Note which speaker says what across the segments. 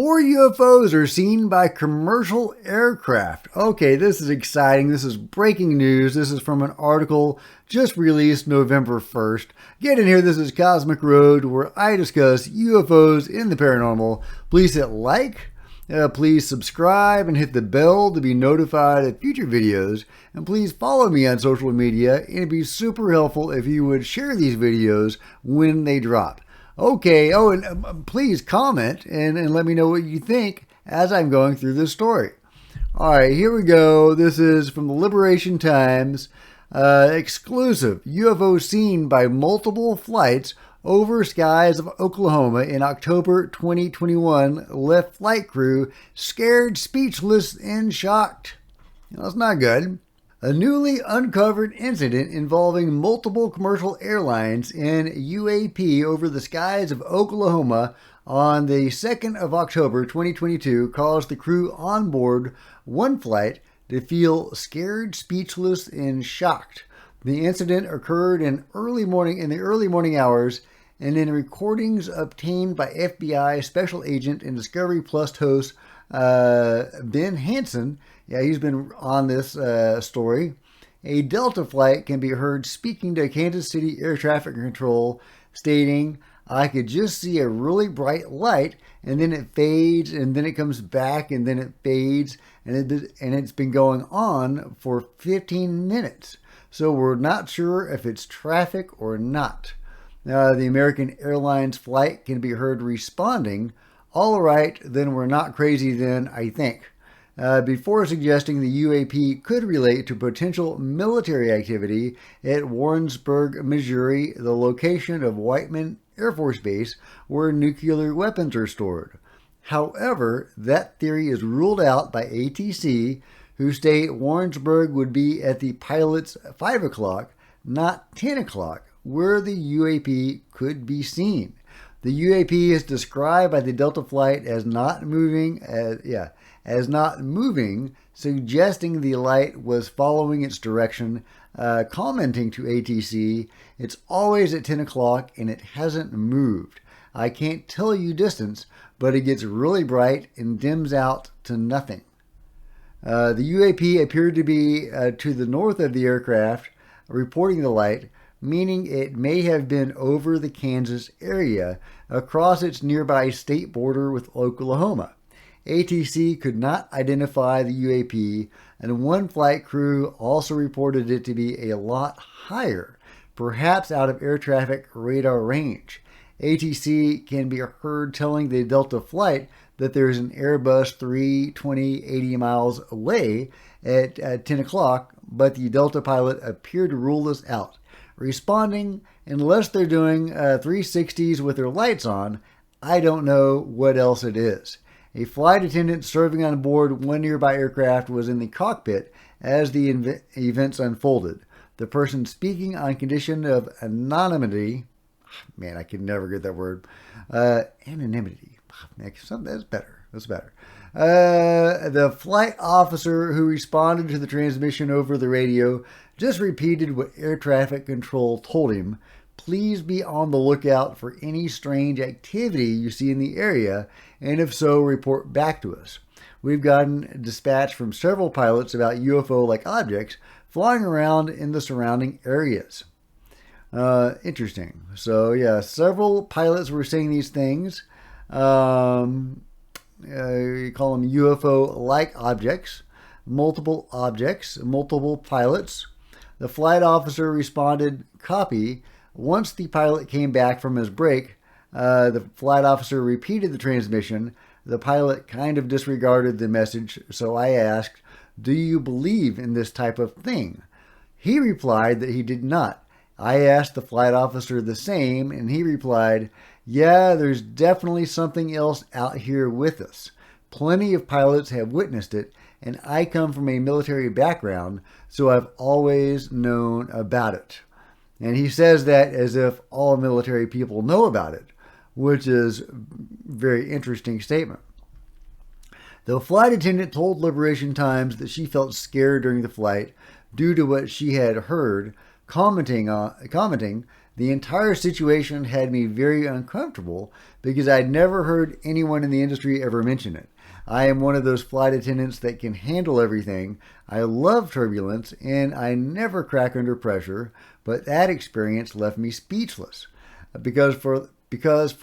Speaker 1: More UFOs are seen by commercial aircraft. Okay, this is exciting. This is breaking news. This is from an article just released November 1st. Get in here. This is Cosmic Road, where I discuss UFOs in the paranormal. Please hit like. Please subscribe and hit the bell to be notified of future videos. And please follow me on social media. It'd be super helpful if you would share these videos when they drop. Okay, and please comment and let me know what you think as I'm going through this story. All right, here we go. This is from the Liberation Times. Exclusive. UFO seen by multiple flights over skies of Oklahoma in October 2021 left flight crew scared, speechless, and shocked. That's not good. A newly uncovered incident involving multiple commercial airlines in UAP over the skies of Oklahoma on the 2nd of October 2022 caused the crew on board one flight to feel scared, speechless, and shocked. The incident occurred in the early morning hours, and in recordings obtained by FBI Special Agent and Discovery Plus host Ben Hansen. Yeah, he's been on this story. A Delta flight can be heard speaking to Kansas City Air Traffic Control, stating, "I could just see a really bright light, and then it fades, and then it comes back, and then it fades, and it's been going on for 15 minutes. So we're not sure if it's traffic or not." The American Airlines flight can be heard responding, "All right, then we're not crazy then, I think," before suggesting the UAP could relate to potential military activity at Warrensburg, Missouri, the location of Whiteman Air Force Base, where nuclear weapons are stored. However, that theory is ruled out by ATC, who state Warrensburg would be at the pilot's 5 o'clock, not 10 o'clock, where the UAP could be seen. The UAP is described by the Delta flight as not moving, suggesting the light was following its direction, commenting to ATC, "It's always at 10 o'clock and it hasn't moved. I can't tell you distance, but it gets really bright and dims out to nothing." The UAP appeared to be to the north of the aircraft, reporting the light, meaning it may have been over the Kansas area, across its nearby state border with Oklahoma. ATC could not identify the UAP, and one flight crew also reported it to be a lot higher, perhaps out of air traffic radar range. ATC can be heard telling the Delta flight that there is an Airbus 320 80 miles away at 10 o'clock, but the Delta pilot appeared to rule this out, responding, "Unless they're doing 360s with their lights on, I don't know what else it is." A flight attendant serving on board one nearby aircraft was in the cockpit as the events unfolded. The person speaking on condition of anonymity, man, I can never get that word, anonymity, that's better. The flight officer who responded to the transmission over the radio just repeated what air traffic control told him. "Please be on the lookout for any strange activity you see in the area, and if so, report back to us. We've gotten dispatch from several pilots about UFO-like objects flying around in the surrounding areas." Interesting. So, yeah, several pilots were saying these things. You call them UFO-like objects, multiple pilots. The flight officer responded, "Copy." Once the pilot came back from his break, the flight officer repeated the transmission. The pilot kind of disregarded the message, so I asked, "Do you believe in this type of thing?" He replied that he did not. I asked the flight officer the same, and he replied, "Yeah, there's definitely something else out here with us. Plenty of pilots have witnessed it, and I come from a military background, so I've always known about it." And he says that as if all military people know about it, which is a very interesting statement. The flight attendant told Liberation Times that she felt scared during the flight due to what she had heard. commenting, the entire situation had me very uncomfortable because I'd never heard anyone in the industry ever mention it. I am one of those flight attendants that can handle everything. I love turbulence and I never crack under pressure, but that experience left me speechless. Because for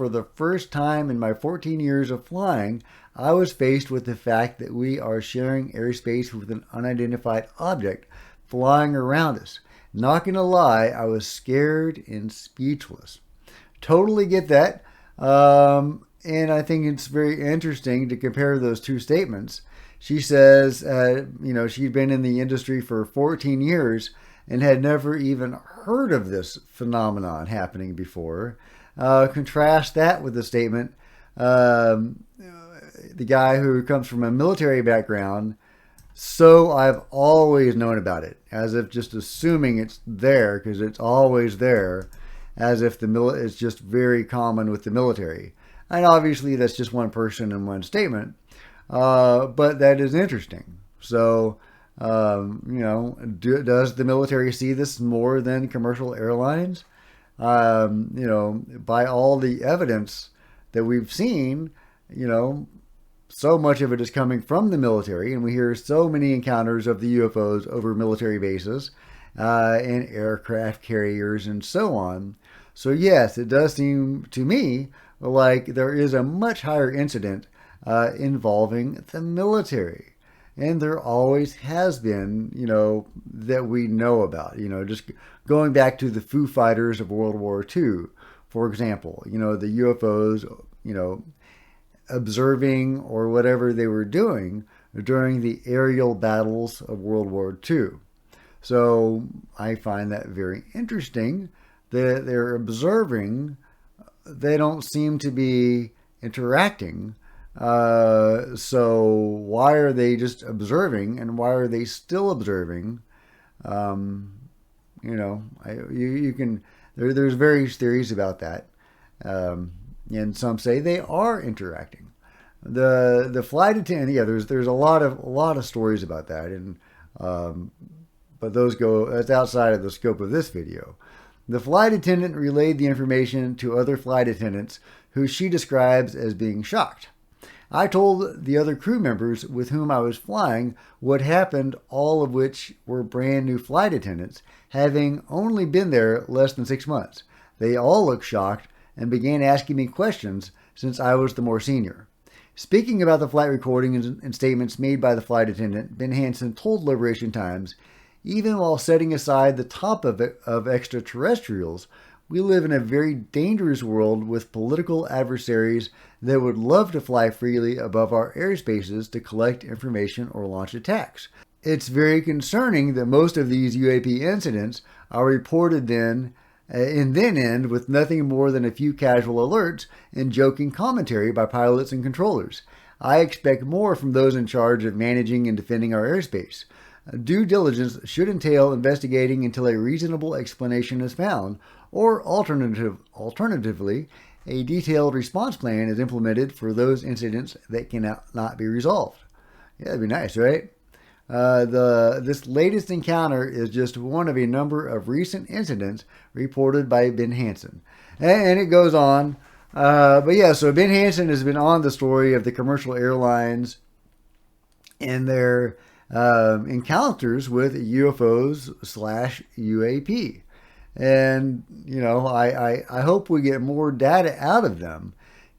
Speaker 1: the first time in my 14 years of flying, I was faced with the fact that we are sharing airspace with an unidentified object flying around us. Not gonna lie, I was scared and speechless. Totally get that. And I think it's very interesting to compare those two statements. She says, she'd been in the industry for 14 years and had never even heard of this phenomenon happening before. Contrast that with the statement, the guy who comes from a military background, so I've always known about it, as if just assuming it's there because it's always there, as if it's just very common with the military. And obviously that's just one person and one statement, but that is interesting. So, does the military see this more than commercial airlines? By all the evidence that we've seen, so much of it is coming from the military, and we hear so many encounters of the UFOs over military bases and aircraft carriers and so on. So yes, it does seem to me like there is a much higher incident involving the military. And there always has been, that we know about, just going back to the Foo Fighters of World War II, for example, the UFOs, observing or whatever they were doing during the aerial battles of World War II. So I find that very interesting that they're observing. They don't seem to be interacting. So why are they just observing, and why are they still observing? There's various theories about that. And some say they are interacting. The flight attendant, there's a lot of stories about that, and but that's outside of the scope of this video. The flight attendant relayed the information to other flight attendants who she describes as being shocked. I told the other crew members with whom I was flying what happened, all of which were brand new flight attendants, having only been there less than 6 months. They all looked shocked and began asking me questions since I was the more senior. Speaking about the flight recordings and statements made by the flight attendant, Ben Hansen told Liberation Times, even while setting aside the top of extraterrestrials, we live in a very dangerous world with political adversaries that would love to fly freely above our airspaces to collect information or launch attacks. It's very concerning that most of these UAP incidents are reported and then end with nothing more than a few casual alerts and joking commentary by pilots and controllers. I expect more from those in charge of managing and defending our airspace. Due diligence should entail investigating until a reasonable explanation is found, or alternatively, a detailed response plan is implemented for those incidents that cannot be resolved. Yeah, that'd be nice, right? This latest encounter is just one of a number of recent incidents reported by Ben Hansen. And it goes on. So Ben Hansen has been on the story of the commercial airlines and their encounters with UFOs/UAP. And, I hope we get more data out of them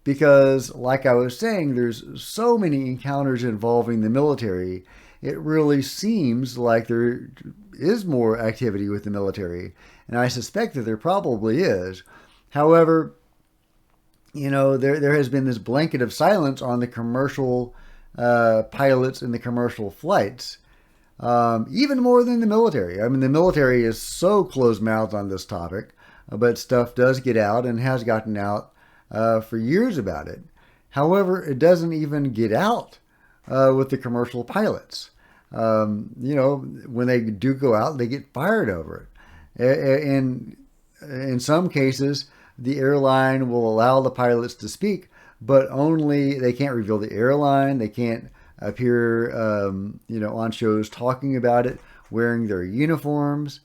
Speaker 1: because, like I was saying, there's so many encounters involving the military. It really seems like there is more activity with the military, and I suspect that there probably is. However, there has been this blanket of silence on the commercial pilots and the commercial flights. Even more than the military. I mean, the military is so closed-mouthed on this topic, but stuff does get out and has gotten out for years about it. However, it doesn't even get out with the commercial pilots. When they do go out, they get fired over it. And in some cases, the airline will allow the pilots to speak, but only they can't reveal the airline. They can't appear, on shows talking about it, wearing their uniforms.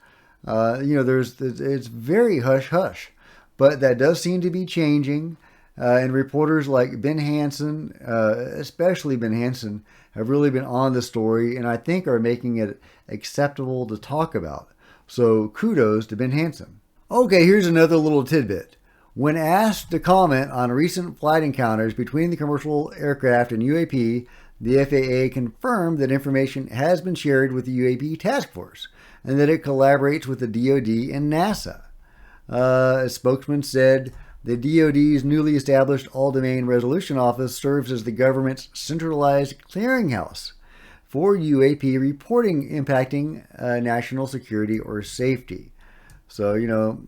Speaker 1: It's very hush hush, but that does seem to be changing. And reporters like Ben Hansen, especially Ben Hansen, have really been on the story and I think are making it acceptable to talk about. So kudos to Ben Hansen. Okay, here's another little tidbit. When asked to comment on recent flight encounters between the commercial aircraft and UAP, the FAA confirmed that information has been shared with the UAP task force and that it collaborates with the DoD and NASA. A spokesman said the DoD's newly established All-Domain Resolution Office serves as the government's centralized clearinghouse for UAP reporting impacting national security or safety. So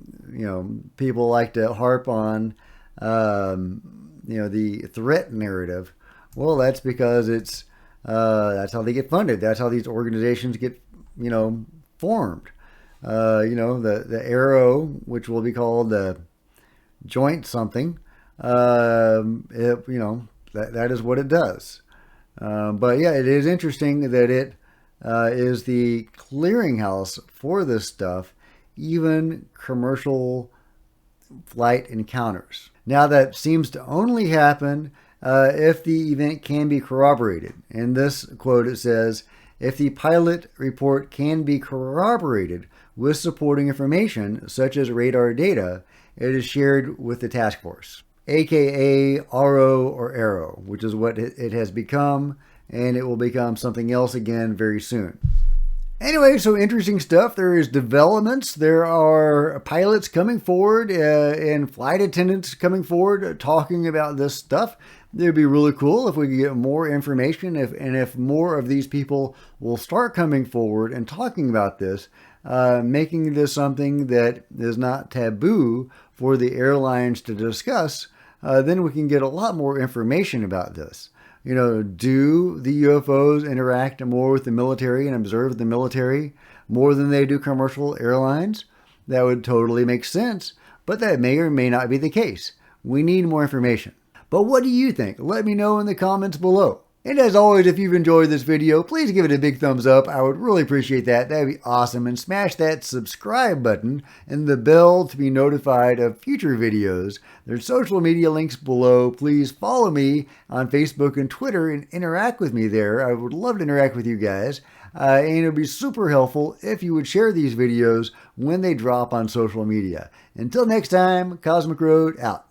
Speaker 1: people like to harp on the threat narrative. Well, that's because that's how they get funded. That's how these organizations get formed. The Arrow, which will be called the Joint something, that is what it does. But yeah, it is interesting that it is the clearinghouse for this stuff, even commercial flight encounters. Now, that seems to only happen if the event can be corroborated. In this quote, it says, if the pilot report can be corroborated with supporting information, such as radar data, it is shared with the task force, aka RO or Arrow, which is what it has become, and it will become something else again very soon. Anyway, so interesting stuff. There is developments. There are pilots coming forward and flight attendants coming forward talking about this stuff. It would be really cool if we could get more information if more of these people will start coming forward and talking about this, making this something that is not taboo for the airlines to discuss. Then we can get a lot more information about this. Do the UFOs interact more with the military and observe the military more than they do commercial airlines? That would totally make sense, but that may or may not be the case. We need more information. But what do you think? Let me know in the comments below. And as always, if you've enjoyed this video, please give it a big thumbs up. I would really appreciate that. That'd be awesome. And smash that subscribe button and the bell to be notified of future videos. There's social media links below. Please follow me on Facebook and Twitter and interact with me there. I would love to interact with you guys. And it would be super helpful if you would share these videos when they drop on social media. Until next time, Cosmic Road out.